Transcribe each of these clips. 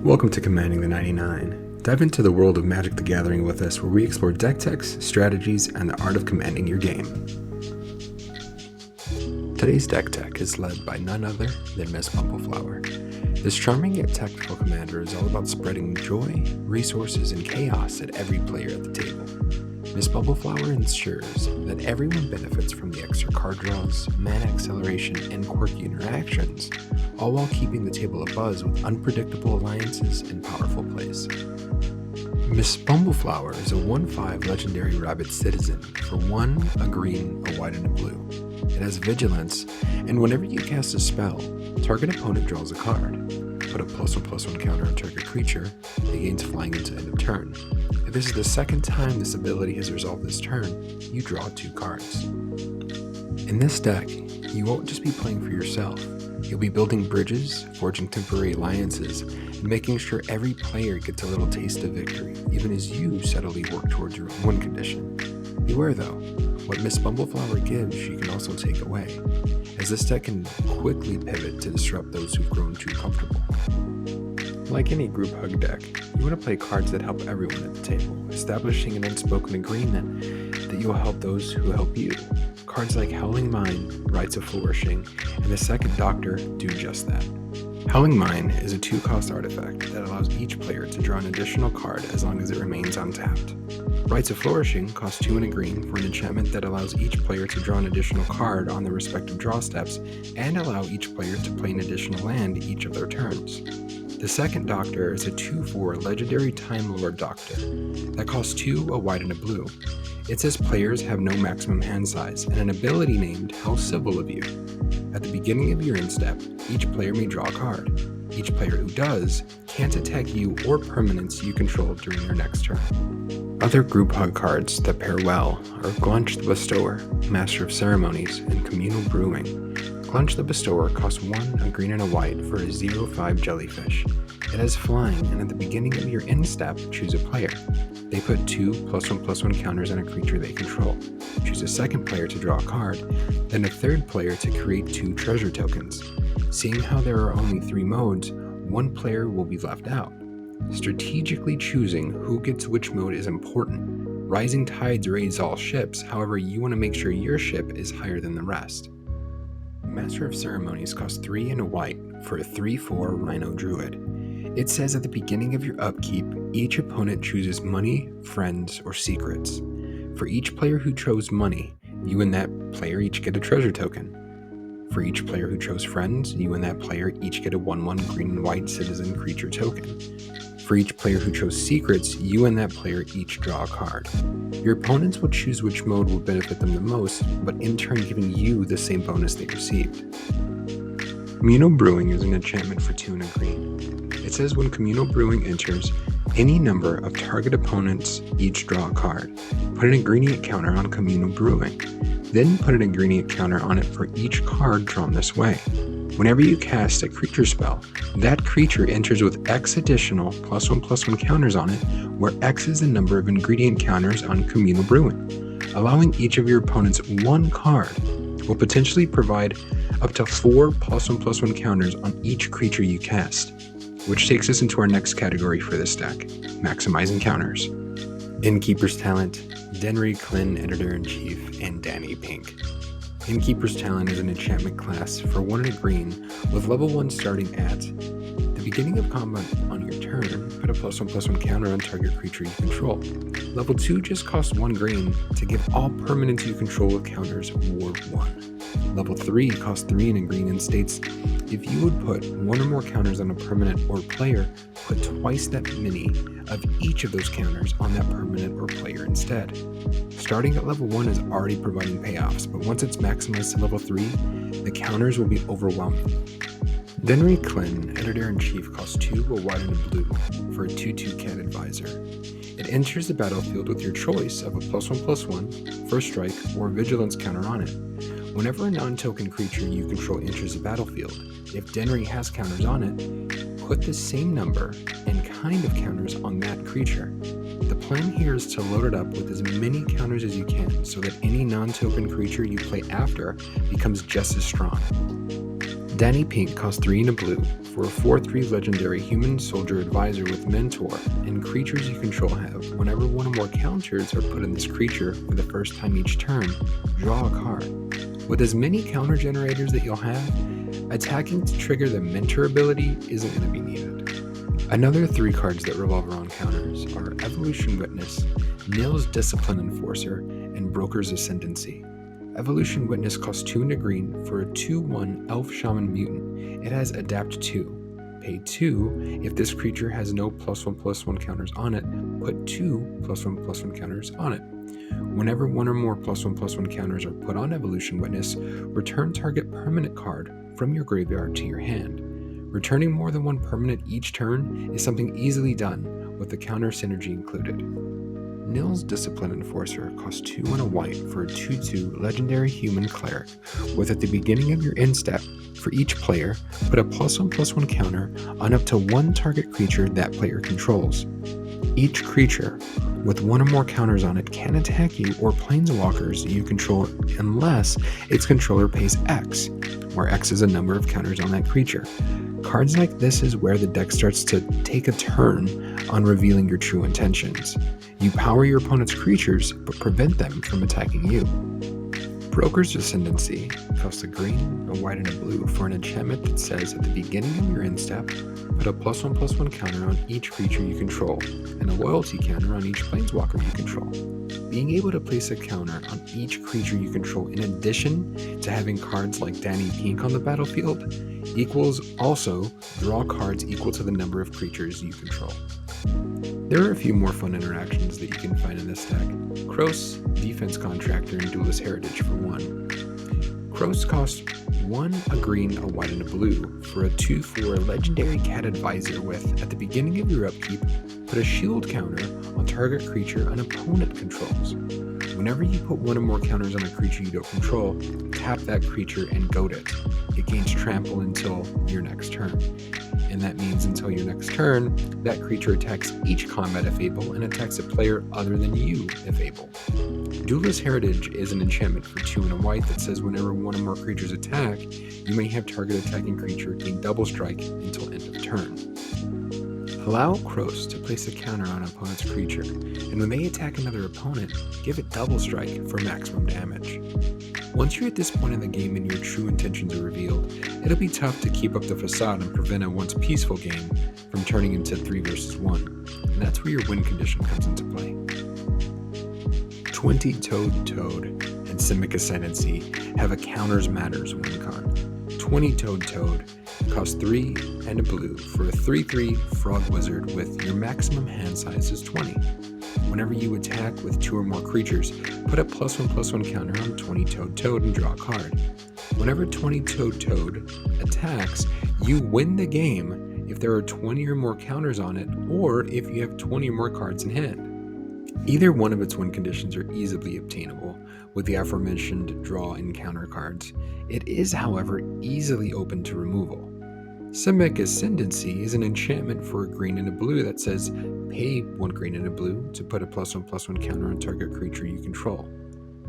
Welcome to Commanding the 99. Dive into the world of Magic the Gathering with us, where we explore deck techs, strategies, and the art of commanding your game. Today's deck tech is led by none other than Miss Bumbleflower. This charming yet tactical commander is all about spreading joy, resources, and chaos at every player at the table. Miss Bumbleflower ensures that everyone benefits from the extra card draws, mana acceleration, and quirky interactions, all while keeping the table abuzz with unpredictable alliances and powerful plays. Miss Bumbleflower is a 1/5 legendary rabbit citizen for 1, a green, a white, and a blue. It has vigilance, and whenever you cast a spell, target opponent draws a card. Put a +1/+1 counter on target creature, it gains flying until end of turn. If this is the second time this ability has resolved this turn, you draw 2 cards. In this deck, you won't just be playing for yourself. You'll be building bridges, forging temporary alliances, and making sure every player gets a little taste of victory, even as you steadily work towards your own win condition. Beware though, what Miss Bumbleflower gives she can also take away, as this deck can quickly pivot to disrupt those who've grown too comfortable. Like any group hug deck, you want to play cards that help everyone at the table, establishing an unspoken agreement that you will help those who help you. Cards like Howling Mine, Rites of Flourishing, and the Second Doctor do just that. Howling Mine is a 2-cost artifact that allows each player to draw an additional card as long as it remains untapped. Rites of Flourishing costs 2 and a green for an enchantment that allows each player to draw an additional card on their respective draw steps and allow each player to play an additional land each of their turns. The Second Doctor is a 2/4 legendary Time Lord Doctor that costs 2, a white, and a blue. It says players have no maximum hand size and an ability named How Civil of You. At the beginning of your end step, each player may draw a card. Each player who does can't attack you or permanents you control during their next turn. Other group hug cards that pair well are Glunch the Bestower, Master of Ceremonies, and Communal Brewing. Glunch the Bestower costs 1, a green, and a white for a 0/5 jellyfish. It has flying, and at the beginning of your end step, choose a player. They put 2 +1/+1 counters on a creature they control. Choose a second player to draw a card, then a third player to create 2 treasure tokens. Seeing how there are only 3 modes, 1 player will be left out. Strategically choosing who gets which mode is important. Rising tides raise all ships, however you want to make sure your ship is higher than the rest. Master of Ceremonies costs 3 and a white for a 3/4 Rhino Druid. It says at the beginning of your upkeep, each opponent chooses money, friends, or secrets. For each player who chose money, you and that player each get a treasure token. For each player who chose friends, you and that player each get a 1/1 green and white citizen creature token. For each player who chose secrets, you and that player each draw a card. Your opponents will choose which mode will benefit them the most, but in turn giving you the same bonus they received. Communal Brewing is an enchantment for 2 and a green. It says when Communal Brewing enters, any number of target opponents each draw a card. Put an ingredient counter on Communal Brewing. Then put an ingredient counter on it for each card drawn this way. Whenever you cast a creature spell, that creature enters with X additional +1/+1 counters on it, where X is the number of ingredient counters on Communal Brewing. Allowing each of your opponents 1 card will potentially provide up to 4 +1/+1 counters on each creature you cast, which takes us into our next category for this deck, maximizing counters. Innkeeper's Talent, Denry Klin, Editor-in-Chief, and Danny Pink. Innkeeper's Talent is an enchantment class for 1 and a green, with level 1 starting at the beginning of combat on your turn. Put a +1/+1 counter on target creature you control. Level 2 just costs 1 green to give all permanents you control with counters Ward 1. Level 3 costs 3 and a green and states if you would put 1 or more counters on a permanent or player, put twice that many of each of those counters on that permanent or player instead. Starting at level 1 is already providing payoffs, but once it's maximized to level 3, the counters will be overwhelming. Denry Klin, Editor-in-Chief, costs 2, a white, and a blue for a 2/2 Cat Advisor. It enters the battlefield with your choice of a +1/+1, first strike, or vigilance counter on it. Whenever a non-token creature you control enters the battlefield, if Denry has counters on it, put the same number and kind of counters on that creature. The plan here is to load it up with as many counters as you can so that any non-token creature you play after becomes just as strong. Danny Pink costs 3 and a blue for a 4/3 legendary human soldier advisor with mentor, and creatures you control have, whenever one or more counters are put on this creature for the first time each turn, draw a card. With as many counter generators that you'll have, attacking to trigger the mentor ability isn't going to be needed. Another 3 cards that revolve around counters are Evolution Witness, Nil's Discipline Enforcer, and Broker's Ascendancy. Evolution Witness costs 2 and a green for a 2/1 Elf Shaman Mutant. It has Adapt 2. Pay 2 if this creature has no +1/+1 counters on it, put 2 +1/+1 counters on it. Whenever one or more +1/+1 counters are put on Evolution Witness, return target permanent card from your graveyard to your hand. Returning more than one permanent each turn is something easily done with the counter synergy included. Nil's Discipline Enforcer costs 2 and a white for a 2/2 legendary human cleric, with at the beginning of your end step, for each player, put a +1/+1 counter on up to one target creature that player controls. Each creature with one or more counters on it can attack you or planeswalkers you control unless its controller pays X, where X is a number of counters on that creature. Cards like this is where the deck starts to take a turn on revealing your true intentions. You power your opponent's creatures, but prevent them from attacking you. Broker's Ascendancy costs a green, a white, and a blue for an enchantment that says at the beginning of your end step, put a +1/+1 counter on each creature you control, and a loyalty counter on each planeswalker you control. Being able to place a counter on each creature you control in addition to having cards like Danny Pink on the battlefield equals also draw cards equal to the number of creatures you control. There are a few more fun interactions that you can find in this deck. Kroos, Defense Contractor, and Duelist Heritage for 1. Kroos costs 1, a green, a white, and a blue for a 2/4 legendary cat advisor with, at the beginning of your upkeep, put a shield counter on target creature an opponent controls. Whenever you put one or more counters on a creature you don't control, tap that creature and goad it. It gains trample until your next turn. And that means until your next turn, that creature attacks each combat if able and attacks a player other than you if able. Duelist Heritage is an enchantment for 2 and a white that says whenever one or more creatures attack, you may have target attacking creature gain double strike until end of turn. Allow Kroos to place a counter on an opponent's creature, and when they attack another opponent, give it double strike for maximum damage. Once you're at this point in the game and your true intentions are revealed, it'll be tough to keep up the facade and prevent a once peaceful game from turning into 3 versus 1, and that's where your win condition comes into play. 20-Toed Toad and Simic Ascendancy have a Counters Matters win con. 20-Toed Toad costs 3 and a blue for a 3/3 Frog Wizard with your maximum hand size is 20. Whenever you attack with 2 or more creatures, put a +1/+1 counter on 20-Toed Toad and draw a card. Whenever 20-Toed Toad attacks, you win the game if there are 20 or more counters on it, or if you have 20 or more cards in hand. Either one of its win conditions are easily obtainable with the aforementioned draw and counter cards. It is, however, easily open to removal. Simic Ascendancy is an enchantment for a green and a blue that says pay 1 green and a blue to put a +1/+1 counter on target creature you control.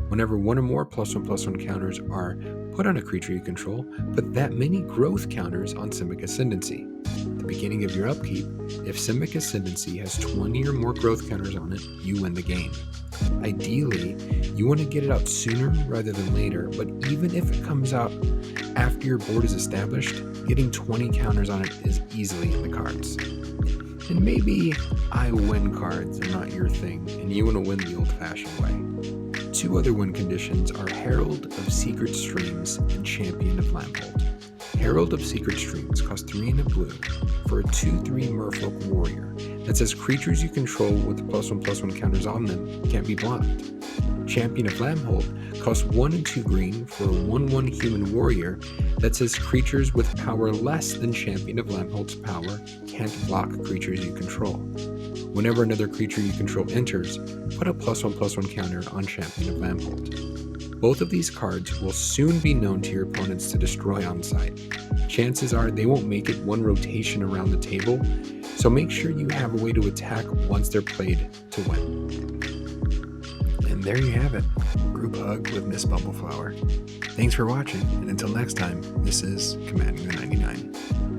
Whenever one or more +1/+1 counters are put on a creature you control, put that many growth counters on Simic Ascendancy. At the beginning of your upkeep, if Simic Ascendancy has 20 or more growth counters on it, you win the game. Ideally, you want to get it out sooner rather than later, but even if it comes out after your board is established, getting 20 counters on it is easily in the cards. And maybe I win cards are not your thing, and you want to win the old-fashioned way. 2 other win conditions are Herald of Secret Streams and Champion of Lamphold. Herald of Secret Streams costs 3 and a blue for a 2/3 Merfolk Warrior that says creatures you control with +1/+1 counters on them can't be blocked. Champion of Lamphold costs 1 and 2 green for a 1/1 Human Warrior that says creatures with power less than Champion of Lamphold's power can't block creatures you control. Whenever another creature you control enters, put a +1/+1 counter on Champion of Lamphold. Both of these cards will soon be known to your opponents to destroy on site. Chances are they won't make it one rotation around the table, so make sure you have a way to attack once they're played to win. And And there you have it, group hug with Miss Bumbleflower. Thanks for watching, and until next time, this is Commanding the 99.